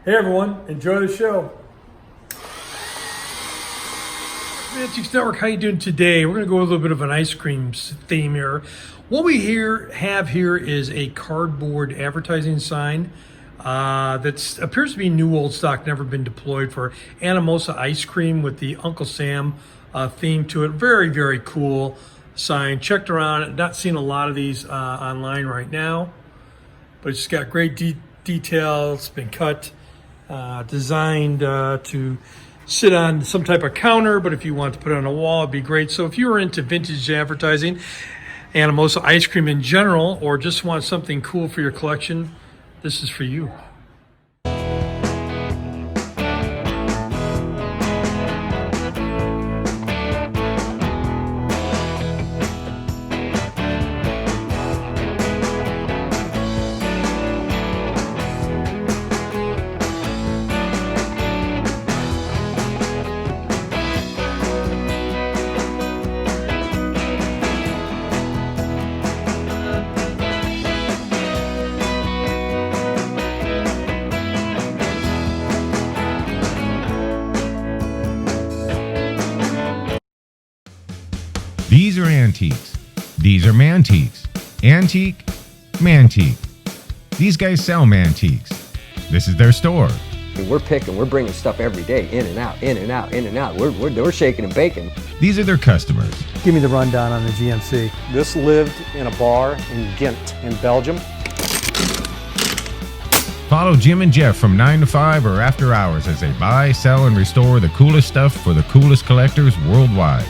Hey everyone, enjoy the show. Mantiques Network, how you doing today? We're going to go a little bit of an ice cream theme here. What we have here is a cardboard advertising sign that appears to be new old stock, never been deployed, for ANAMOSA ice cream with the Uncle Sam theme to it. Very, very cool sign. Checked around, not seen a lot of these online right now, but it's got great details. It's been cut, designed to sit on some type of counter, but if you want to put it on a wall, it'd be great. So if you're into vintage advertising, ANAMOSA ice cream in general, or just want something cool for your collection, this is for you. These are antiques. These are mantiques. Antique, mantique. These guys sell mantiques. This is their store. We're bringing stuff every day, in and out, in and out, in and out. We're shaking and baking. These are their customers. Give me the rundown on the GMC. This lived in a bar in Ghent in Belgium. Follow Jim and Jeff from 9 to 5 or after hours as they buy, sell, and restore the coolest stuff for the coolest collectors worldwide.